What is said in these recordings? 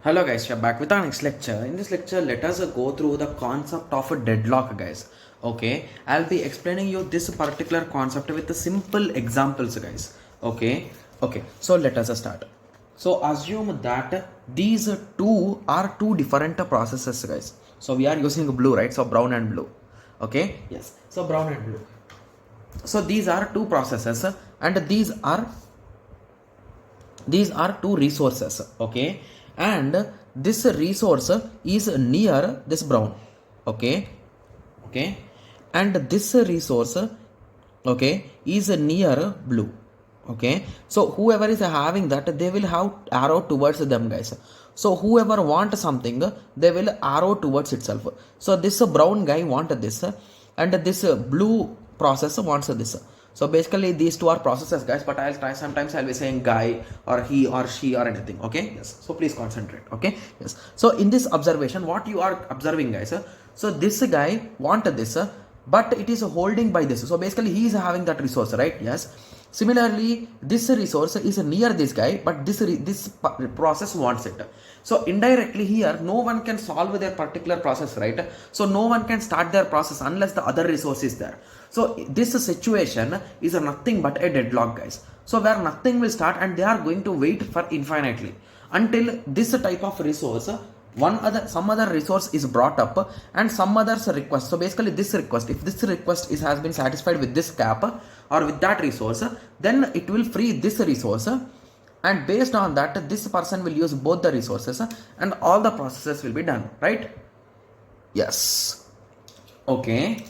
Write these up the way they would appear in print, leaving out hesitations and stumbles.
Hello guys, we are back with our next lecture. In this lecture, let us go through the concept of a deadlock, guys. Okay, I'll be explaining you this particular concept with the simple examples, guys. Okay. So let us start. So assume that these two different processes, guys. So we are using blue, right? So brown and blue. Okay. Yes. So brown and blue. So these are two processes, and these are two resources. Okay, and this resource is near this brown. Okay, and this resource, okay, is near blue. Okay, so whoever is having that, they will have arrow towards them, guys. So whoever want something, they will arrow towards itself. So this brown guy want this, and this blue process wants this. So basically these two are processes, guys, but sometimes I'll be saying guy or he or she or anything. Okay, yes, so please concentrate. Okay, yes, so in this observation, what you are observing, guys, so this guy want this, but it is holding by this. So basically he is having that resource, right? Yes. Similarly, this resource is near this guy, but this process wants it. So indirectly here, no one can solve their particular process, right? So no one can start their process unless the other resource is there. So this situation is nothing but a deadlock, guys. So where nothing will start and they are going to wait for infinitely until this type of resource, some other resource is brought up and some other's request. So basically this request, if this request has been satisfied with this cap or with that resource, then it will free this resource, and based on that this person will use both the resources and all the processes will be done, right? Yes. Okay.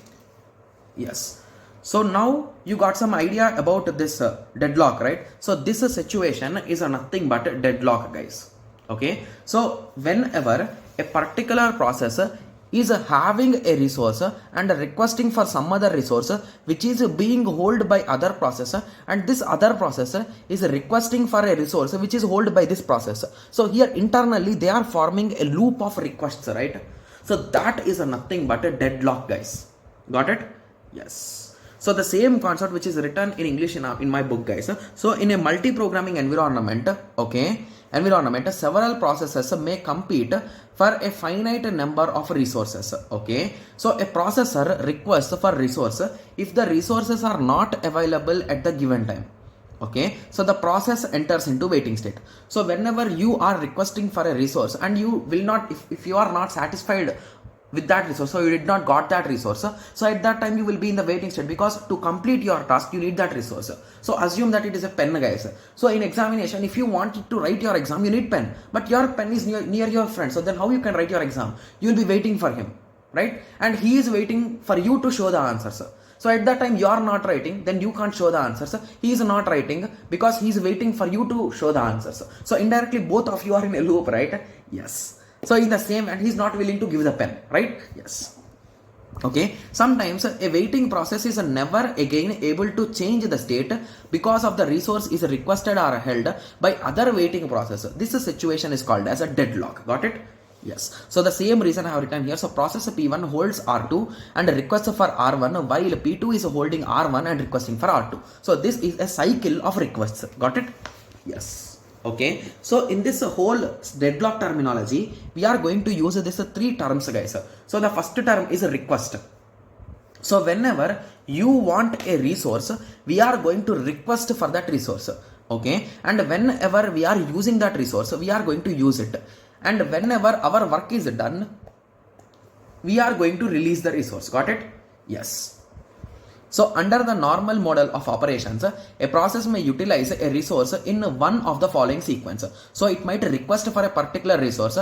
Yes. So now you got some idea about this deadlock, right? So this situation is nothing but a deadlock, guys. Okay, so whenever a particular process is having a resource and requesting for some other resource which is being held by other process, and this other process is requesting for a resource which is held by this process, so here internally they are forming a loop of requests, right? So that is nothing but a deadlock, guys. Got it? Yes. So the same concept which is written in English in my book, guys. So in a multi-programming environment, several processes may compete for a finite number of resources. Okay, so a processor requests for resource if the resources are not available at the given time. Okay, so the process enters into waiting state. So whenever you are requesting for a resource and you will not, if you are not satisfied with that resource, so you did not got that resource, so at that time you will be in the waiting state, because to complete your task you need that resource. So assume that it is a pen, guys. So in examination, if you want to write your exam, you need pen, but your pen is near your friend, so then how you can write your exam? You will be waiting for him, right? And he is waiting for you to show the answers. So at that time you are not writing, then you can't show the answers. He is not writing because he is waiting for you to show the answers. So indirectly both of you are in a loop, right? Yes. So in the same, and he's not willing to give the pen, right? Yes. Okay, sometimes a waiting process is never again able to change the state because of the resource is requested or held by other waiting process. This situation is called as a deadlock. Got it? Yes. So the same reason I have written here. So process P1 holds R2 and requests for R1, while P2 is holding R1 and requesting for R2. So this is a cycle of requests. Got it? Yes. Okay, so in this whole deadlock terminology, we are going to use this three terms, guys. So the first term is a request. So whenever you want a resource, we are going to request for that resource. Okay, and whenever we are using that resource, we are going to use it. And whenever our work is done, we are going to release the resource. Got it? Yes. So under the normal model of operations, a process may utilize a resource in one of the following sequence. So it might request for a particular resource,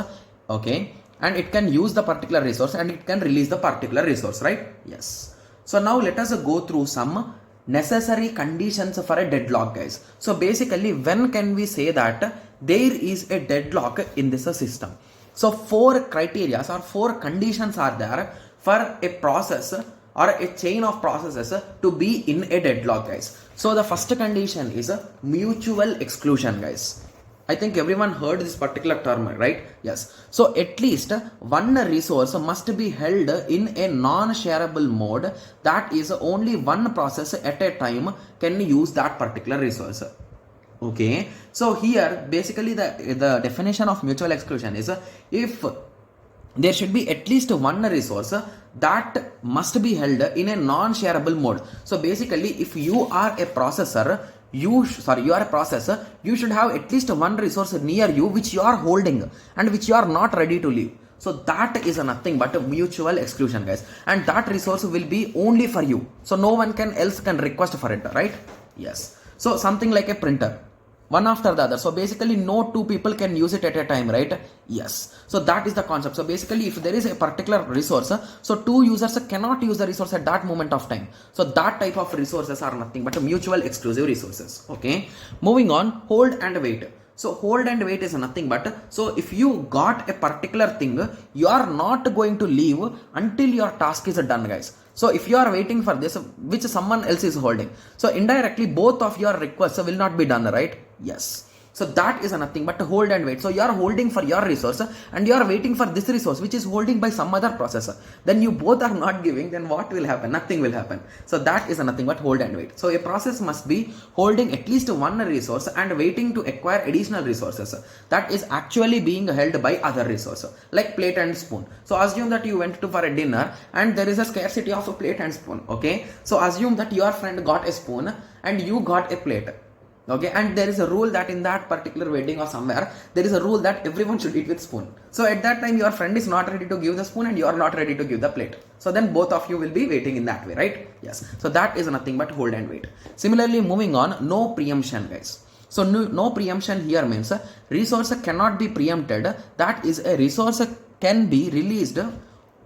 okay, and it can use the particular resource and it can release the particular resource, right? Yes. So now let us go through some necessary conditions for a deadlock, guys. So basically, when can we say that there is a deadlock in this system? So 4 criteria or 4 conditions are there for a process or a chain of processes to be in a deadlock, guys. So the first condition is mutual exclusion, guys. I think everyone heard this particular term, right? Yes. So at least one resource must be held in a non-shareable mode, that is only one process at a time can use that particular resource. Okay, so here basically the definition of mutual exclusion is if there should be at least one resource that must be held in a non-shareable mode. So basically, if you are a processor, you are a processor, you should have at least one resource near you which you are holding and which you are not ready to leave. So that is nothing but a mutual exclusion, guys, and that resource will be only for you. So no one else can request for it, right? Yes. So something like a printer, one after the other. So basically no two people can use it at a time, right? Yes. So that is the concept. So basically if there is a particular resource, so two users cannot use the resource at that moment of time. So that type of resources are nothing but mutual exclusive resources. Okay. Moving on, hold and wait. So hold and wait is nothing but, so if you got a particular thing, you are not going to leave until your task is done, guys. So if you are waiting for this, which someone else is holding, so indirectly both of your requests will not be done, right? Yes. So that is nothing but hold and wait. So you are holding for your resource and you are waiting for this resource which is holding by some other processor. Then you both are not giving, then what will happen? Nothing will happen. So that is nothing but hold and wait. So a process must be holding at least one resource and waiting to acquire additional resources that is actually being held by other resource, like plate and spoon. So assume that you went to for a dinner and there is a scarcity of a plate and spoon. Okay. So assume that your friend got a spoon and you got a plate. Okay, and there is a rule that in that particular wedding or somewhere, there is a rule that everyone should eat with spoon. So at that time, your friend is not ready to give the spoon and you are not ready to give the plate. So then both of you will be waiting in that way, right? Yes. So that is nothing but hold and wait. Similarly, moving on, no preemption, guys. So no preemption here means resource cannot be preempted. That is, a resource can be released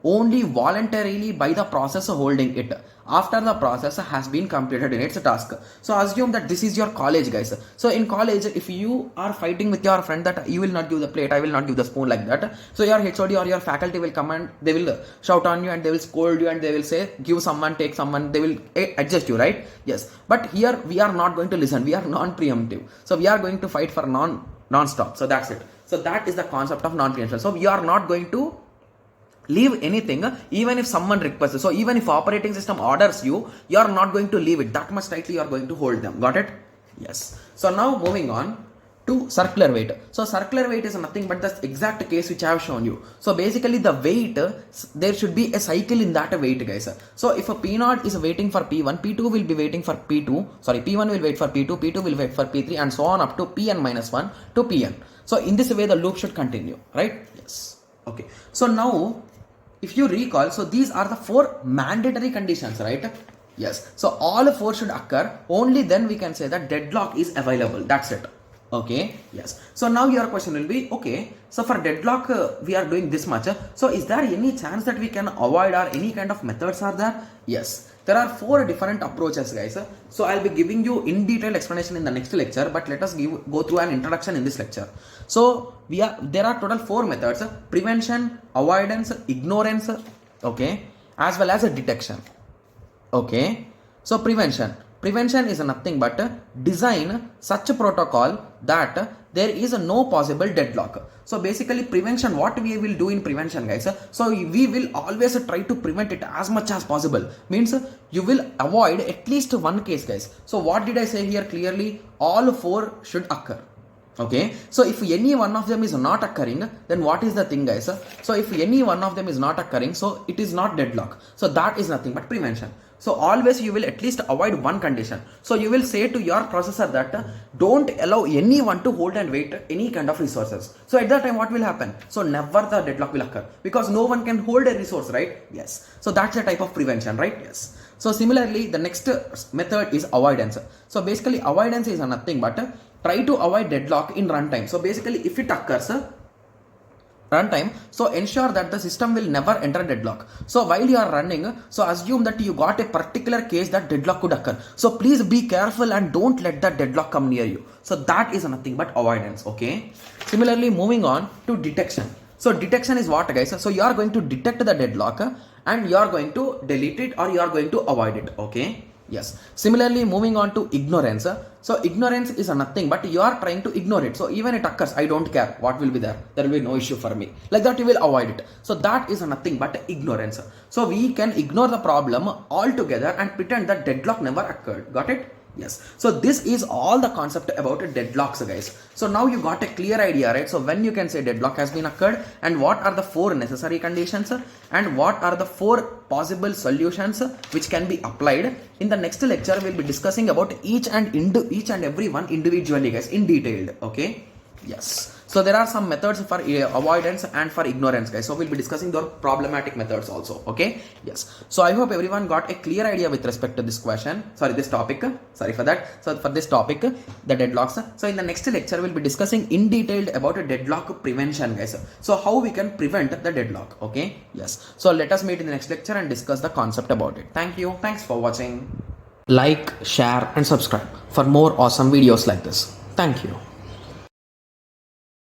only voluntarily by the processor holding it after the process has been completed in its task. So assume that this is your college, guys. So in college, if you are fighting with your friend that you will not give the plate, I will not give the spoon, like that, so your HOD or your faculty will come and they will shout on you and they will scold you and they will say give someone, take someone, they will adjust you, right? Yes. But here we are not going to listen, we are non-preemptive, so we are going to fight for non-stop. So that's it. So that is the concept of non-preemption. So we are not going to leave anything even if someone requests. So even if operating system orders you, you are not going to leave it. That much tightly you are going to hold them. Got it? Yes. So now moving on to circular wait. So circular wait is nothing but the exact case which I have shown you. So basically the wait, there should be a cycle in that wait, guys. So if a P0 is waiting for P1, P2 will be waiting for P2, sorry, P1 will wait for P2, P2 will wait for P3 and so on up to Pn minus 1 to Pn. So in this way the loop should continue, right? Yes. Okay. So now if you recall, so these are the four mandatory conditions, right? Yes. So all four should occur. Only then we can say that deadlock is available. That's it. Okay. Yes. So now your question will be, okay, so for deadlock, we are doing this much. So is there any chance that we can avoid, or any kind of methods are there? Yes. There are four different approaches, guys. So I'll be giving you in detail explanation in the next lecture, but let us go through an introduction in this lecture. So there are total four methods: prevention, avoidance, ignorance, okay, as well as a detection. Okay. So prevention is nothing but design such a protocol that there is no possible deadlock. So basically prevention, what we will do in prevention, guys, so we will always try to prevent it as much as possible. Means you will avoid at least one case, guys. So what did I say here clearly? All four should occur. Okay, so if any one of them is not occurring, then what is the thing, guys? So if any one of them is not occurring, so it is not deadlock. So that is nothing but prevention. So always you will at least avoid one condition. So you will say to your processor that don't allow anyone to hold and wait any kind of resources. So at that time what will happen? So never the deadlock will occur because no one can hold a resource, right? Yes. So that's a type of prevention, right? Yes. So similarly, the next method is avoidance. So basically avoidance is nothing but try to avoid deadlock in runtime. So basically if it occurs, runtime, so ensure that the system will never enter deadlock. So while you are running, so assume that you got a particular case that deadlock could occur. So please be careful and don't let that deadlock come near you. So that is nothing but avoidance. Okay. Similarly, moving on to detection. So detection is what, guys? So you are going to detect the deadlock and you are going to delete it or you are going to avoid it. Okay. Yes. Similarly, moving on to ignorance. So ignorance is nothing but you are trying to ignore it. So even it occurs, I don't care what will be there. There will be no issue for me. Like that you will avoid it. So that is nothing but ignorance. So we can ignore the problem altogether and pretend that deadlock never occurred. Got it? Yes. So this is all the concept about deadlocks, guys. So now you got a clear idea, right? So when you can say deadlock has been occurred, and what are the 4 necessary conditions, and what are the 4 possible solutions which can be applied. In the next lecture, we'll be discussing about each and every one individually, guys, in detail. Okay. Yes. So there are some methods for avoidance and for ignorance, guys. So we'll be discussing the problematic methods also. Okay. Yes. So I hope everyone got a clear idea with respect to this question. Sorry, this topic. Sorry for that. So for this topic, the deadlocks. So in the next lecture, we'll be discussing in detail about a deadlock prevention, guys. So how we can prevent the deadlock. Okay. Yes. So let us meet in the next lecture and discuss the concept about it. Thank you. Thanks for watching. Like, share, and subscribe for more awesome videos like this. Thank you.